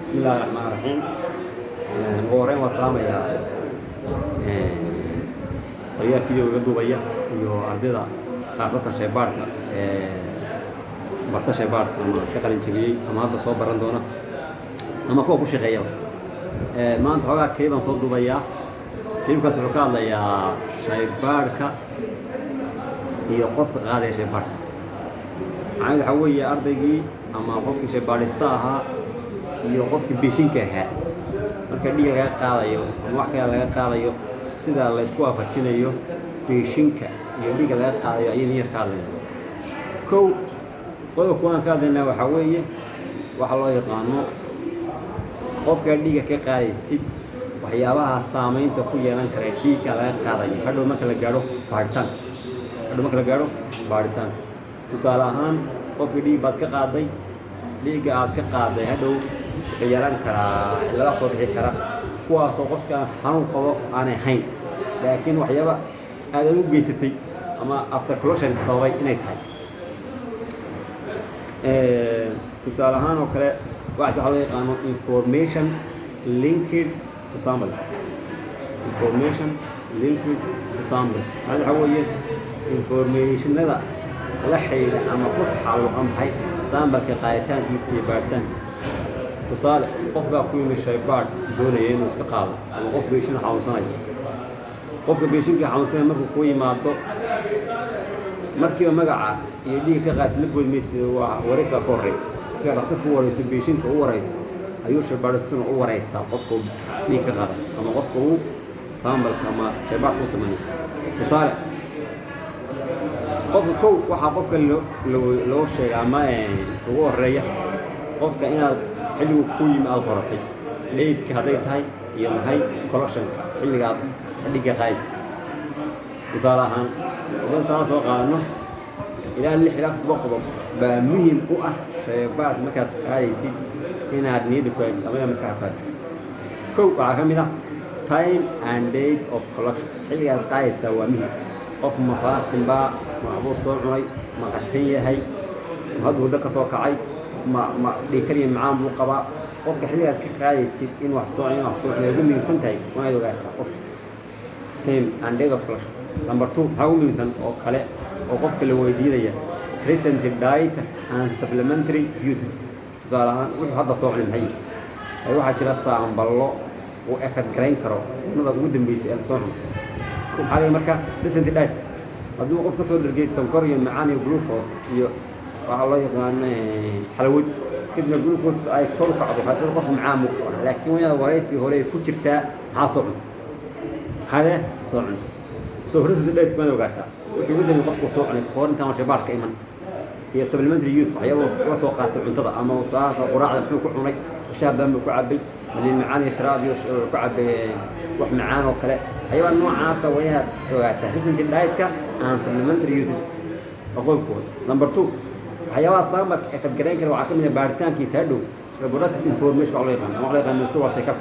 بسم الله الرحمن الرحيم. وورين وسلام يا طيب فيديو قدوبية iyo ardayda saafada shaybaarka barta shaybaarka ka qalin jabiyay ama hadda soo baran doona ama kuwa ku shaqeeya maanta xogaa keeban soo duubaya keebkaas wuxuu ka hadlayaa shaybaarka iyo qofka qaaday shaybaarka macnaheedu waxa weeye ardaygii ama qofkii shaybaarista ahaa iyo qofkii beeshinka ahaa marka dhiig laga qaadayo ama wax kale laga qaadayo sida la isku waafajinayo beeshinka iyo dhiigga laga qaadayo ayay niyar ka hadlayaan kow qodobka waan ka hadlaynaa waxaa weeye waxa loo yaqaano qofka dhiigga ka qaadaysid waxyaabaha saamaynta ku yeelan kara dhiigga laga qaadayo hadhow marka la gaadho baaritaan tusaale ahaan qofka dhiig baad ka qaaday dhiigga aad ka qaaday hadhow wuxuu yeelan karaa laga soo bixi kara kuwaasoo qofka xanuun qabo aanay hayn laakiin waxyaaba aad u geysatay ama after collection sababay inay tahay tusaale ahaan oo kale waxa loo yaqaano information linked to samples waxa weeye informationada la xiriira ama ku taxalluqa maxay sambalka qaaditaankiisa iyo baaritaankiisa tusaale qof baa ku yimid shaybaar doonaya inuu iska qaado ama qof beeshin xanuunsanayo qofka beeshinka xanuunsanaya markuu ku yimaado markiiba magaca iyo dhiigga ka qaadis la goodmaysa waa waraysiga ka horreeya sida dhakhtarku u waraysa beeshinka u waraysta ayuu shaybaaristuna u waraystaa qofka dhiig ka qaada ama qofka uu sambalka ama shaybaarka u sameeyo tusaale qofka kow waxaa qofka loo sheega ama ugu horeeya qofka inaad xilligu ku yimi aad qoratay dheydka hadday tahay iyo maxay collectionka xilligaad dhiigga qaadis tusaale ahaan haddaan soo qaadano ilaa 6 ilaa 7 qodob baa muhiim u ah shaybaar markaad qaadaysid inaad niyadda ku haysid ama maskaxda ku haysid kow waxaa ka mid ah time and date of collection xilligaad qaadaysaa waa muhiim qof ma faastin baa ma abuu soo cunay ma qatan yahay ma hadda hurdo ka soo kacay ma dhiikariya macaan buu qabaa qofka xilligaad ka qaadaysid in wax soo cunay ugu muhiimsan tahay waa inaad ogaataa qofka time and date of collection number 2 waxaa ugu muhiimsan oo kale oo qofka la weydiinaya recent diet and supplementary uses tusaale ahaan wuxuu hadda soo cunay maxay waxaa jira saamballo uu effect garayn karo cunada ugu dambeysay ee soo cunay waxaa laga marka recent diet hadduu qof ka soo dhargay sonkor iyo macaan iyo glucose iyo waxaa loo yaqaan xalwad kadibna glucose ay kor u kacdo waxaa soo qof macaan mu qaba laakiin wayada waraysi hore ku jirtaa maxaa soo cuntay hada soo cuntay soo recent diet baan ogaataa wuxuu ugu dambeeyay qofku soo cunay hor intaan shaybaarka iman iyo supplementary use waxyaabo la soo qaatay cuntada ama wasaarka quraacda muxuu ku cunay shaabaan ku cabay malin macaan iyo sharaab iyo ku cabay wax macaan oo kale ayaba noocaasa wayaad ogaataa recent diet-ka and supplementary uses aqoonkooda number 2 waxyaabaha sambalka ee qadgarayn kara waxaa ka mid ah baaritaankiisa hadhow laboratory information waa loo yaqaan menstrual cycle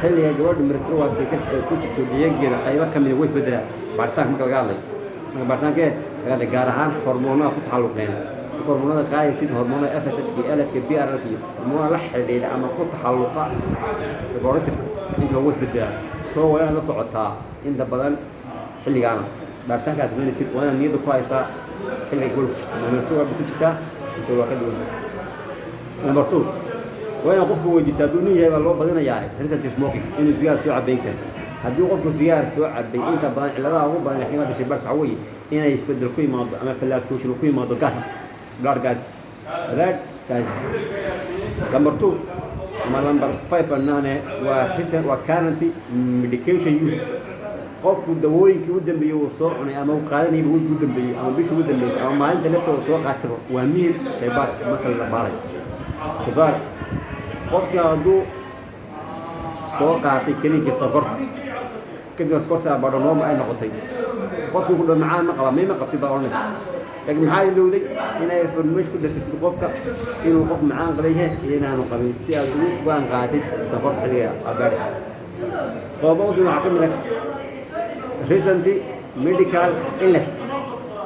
xilliga gabadha menstrual cycle ay ku jirto dhiiggeeda qaybo ka mid ah way isbedelaan baaritaanka marka laga hadlayo marka baaritaanka laga gaar ahaan hormoonada ku taxalluqeen hormoonada qaadaysid hormoonada FSH, LH, BRF iyo hormoonada la xiriira ama ku taxalluqa laboratory inta ugu isbedelaan soo wada la socotaa inta badan xilligaana baaritaankaas meelsid waa niyadda ku haysaa xilliga gool ku jirta menstrual ku jirta isoo waa ka duwan number 2 waa qofku weydiisaa hadduu nin yahay baa loo badinayaa recent smoking inuu sigaar soo cabayn karo haddii qofku sigaar soo cabay inta badan cilladaha ugu badan ee qiimaha shaybaar waxa weeye inay isbedel ku yimaado ama fluctuation ku yimaado gas blood gas number 2 ama number 5 anane waa current medication use qofku dawooyinkii u dambeeyay uu soo cunay ama uu qaadanayay ugu dambeeyay ama bishii ugu dambeeyay ama maalinta lafteeda soo qaatay waa muhiim shaybaar marka la baarayo tusaale qofka hadduu soo qaatay kaniinka sonkorta kadib sonkorta baadhonooma ay noqotay qofku ku dhamacaan ma qaba ma qabtay baa oranaysa laakiin maxaa ilowday inay information ku darsatay qofka inuu qof macaan qabay iyo inaanu qabin si aad ugu go'aan qaatid sonkorta xilliga abaaris qodobadu waxaa ka mid ah recent medical illness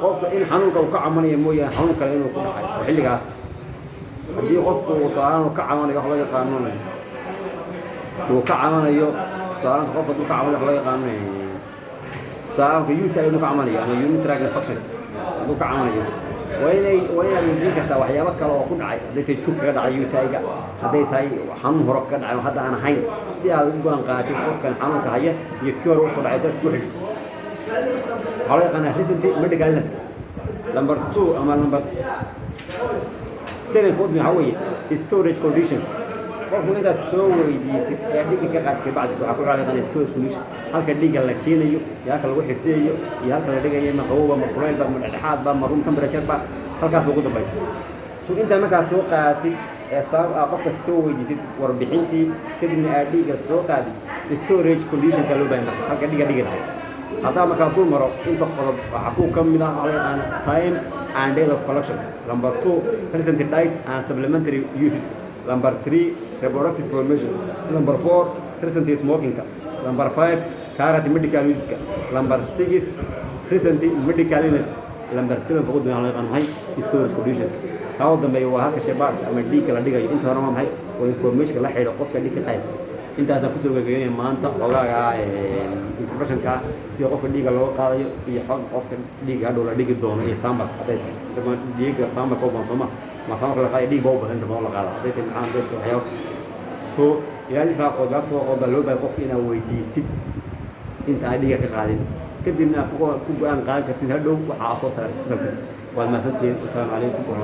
qofka in xanuunka uu ka camanayo mooyaan xanuun kale inuu ku dhacay xilligaas haddii qofku uu saaran ka cabanayo wax laga qaanoonayo uu ka cabanayo saaran qofka uu ka cabanayo wax laga qaanoonayo saaran ka yuta inuu ka cabanayo ama unit track infection uu ka cabanayo وإني ذيك وحياة بكرة وكل عاي هذي تشوف كذا عيو تايجا هذي تاي حنون هرق كذا عيو هذا أنا حين سيا يقولن قاتل خوف كان حنون كهية يكير وصل عيسى سكوح على أنا ريسنتي ميديكال نس نمبر 2 أما نمبر 7 خود معوي storage condition خوف من هذا سوي دي يعني كذا كبعد أقول على هذا storage condition هل كديجا لكينيو ياكل واحد فيه ياكل ديجا يما هو مصرين بقى من الحاد بقى مروم تمبرتشر بقى هل كاس وجود بيس سو أنت ما كاس سوقاتي صار أقف السوي دي وربحينتي كدني أديجا سوقاتي storage condition كلو بين هل كديجا ديجا هذا ما كان طول مرة أنت خلاص حكوا كم من على time and date of collection number 2 present diet and supplementary uses number 3 reproductive formation number 4 present smoking number 5 current medical use number 6 present medical illness number 7 فقد من على هاي storage conditions هذا ما يوهاك شباب أما ديك لا ديك أنت هرم هاي وinformation لا حيل قف كديك قيس أنت هذا فسوق جاي ما أنت ولا information كا سي قف ديك لو قال يحق قف ديك هذا ولا ديك دون سامبك هذا كمان ديك سامبك أو بنسمع ما سامبك لا قال ديك بوب أنت ما ولا قال هذا كمان عندك حياة سو يعني فقط قبل قف هنا ويديسي أنت عادي كقاعدين كدينا كوكو أن قال كتير هذا وحاصل صار والمسألة السلام عليكم.